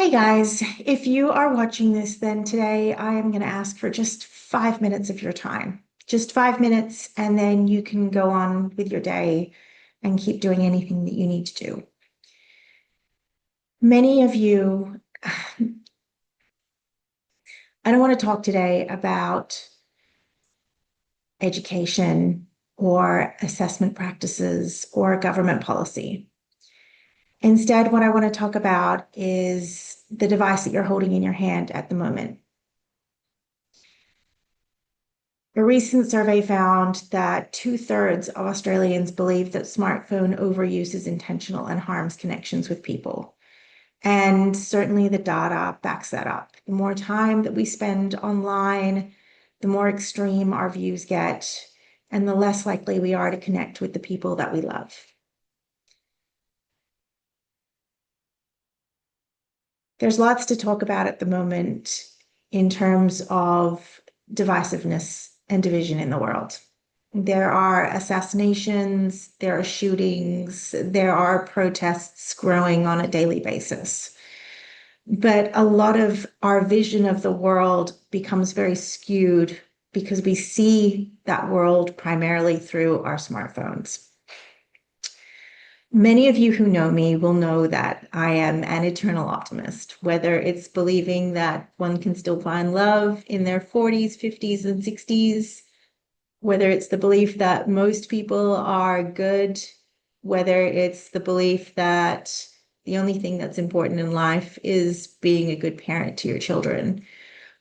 Hey guys, if you are watching this, then today I am going to ask for just 5 minutes of your time. Just 5 minutes, and then you can go on with your day and keep doing anything that you need to do. Many of you, I don't want to talk today about education or assessment practices or government policy. Instead, what I want to talk about is the device that you're holding in your hand at the moment. A recent survey found that 2/3 of Australians believe that smartphone overuse is intentional and harms connections with people. And certainly the data backs that up. The more time that we spend online, the more extreme our views get, and the less likely we are to connect with the people that we love. There's lots to talk about at the moment in terms of divisiveness and division in the world. There are assassinations, there are shootings, there are protests growing on a daily basis. But a lot of our vision of the world becomes very skewed because we see that world primarily through our smartphones. Many of you who know me will know that I am an eternal optimist, whether it's believing that one can still find love in their 40s, 50s, and 60s, whether it's the belief that most people are good, whether it's the belief that the only thing that's important in life is being a good parent to your children.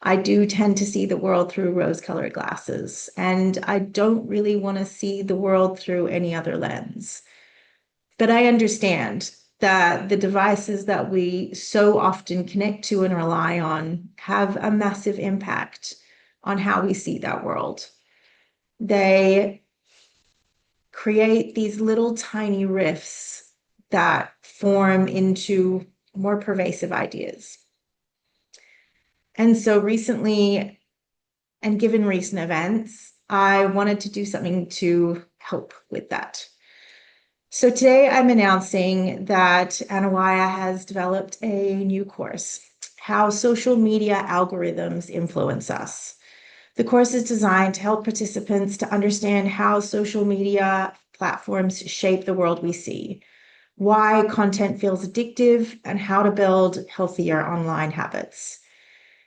I do tend to see the world through rose-colored glasses, and I don't really want to see the world through any other lens. But I understand that the devices that we so often connect to and rely on have a massive impact on how we see that world. They create these little tiny rifts that form into more pervasive ideas. And so recently, and given recent events, I wanted to do something to help with that. So today I'm announcing that Anawaya has developed a new course, How Social Media Algorithms Influence Us. The course is designed to help participants to understand how social media platforms shape the world we see, why content feels addictive, and how to build healthier online habits.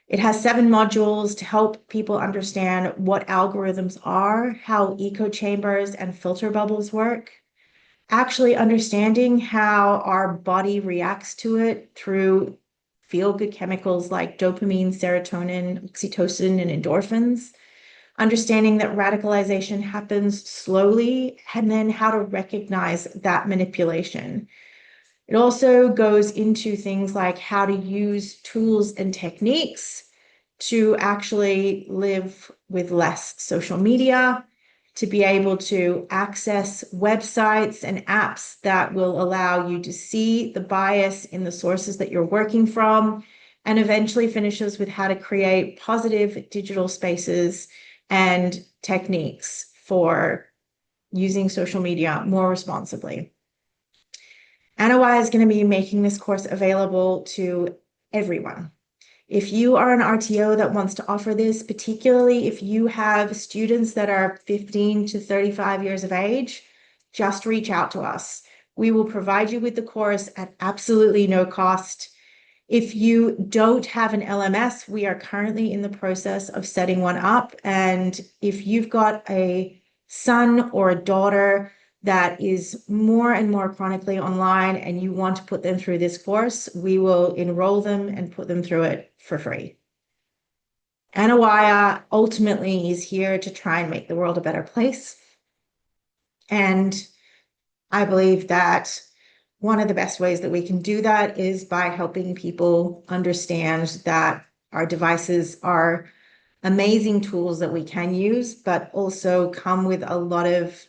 It has 7 modules to help people understand what algorithms are, how echo chambers and filter bubbles work, actually understanding how our body reacts to it through feel-good chemicals like dopamine, serotonin, oxytocin, and endorphins, understanding that radicalization happens slowly, and then how to recognize that manipulation. It also goes into things like how to use tools and techniques to actually live with less social media, to be able to access websites and apps that will allow you to see the bias in the sources that you're working from, and eventually finishes with how to create positive digital spaces and techniques for using social media more responsibly. Anawai is going to be making this course available to everyone. If you are an RTO that wants to offer this, particularly if you have students that are 15 to 35 years of age, just reach out to us. We will provide you with the course at absolutely no cost. If you don't have an LMS, we are currently in the process of setting one up. And if you've got a son or a daughter that is more and more chronically online and you want to put them through this course, we will enroll them and put them through it for free. Anawaya ultimately is here to try and make the world a better place. And I believe that one of the best ways that we can do that is by helping people understand that our devices are amazing tools that we can use, but also come with a lot of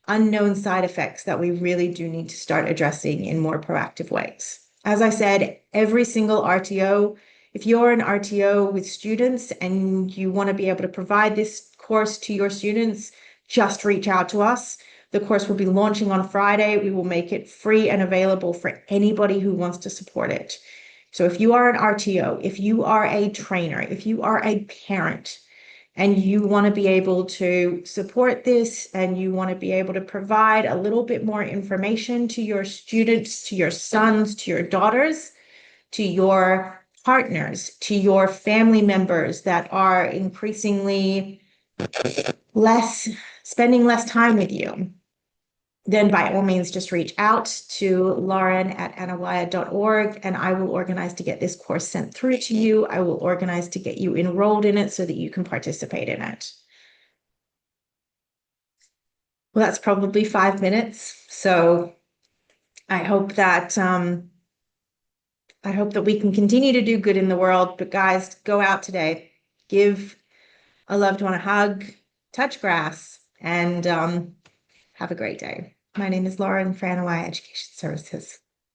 unknown side effects that we really do need to start addressing in more proactive ways. As I said, every single RTO, if you're an RTO with students and you want to be able to provide this course to your students, just reach out to us. The course will be launching on Friday. We will make it free and available for anybody who wants to support it. So if you are an RTO, if you are a trainer, if you are a parent, and you want to be able to support this and you want to be able to provide a little bit more information to your students, to your sons, to your daughters, to your partners, to your family members that are increasingly spending less time with you, then by all means just reach out to lauren@anawaya.org and I will organize to get this course sent through to you. I will organize to get you enrolled in it so that you can participate in it. Well, that's probably 5 minutes. So I hope that we can continue to do good in the world. But guys, go out today, give a loved one a hug, touch grass, and have a great day. My name is Lauren for Anawaya Education Services.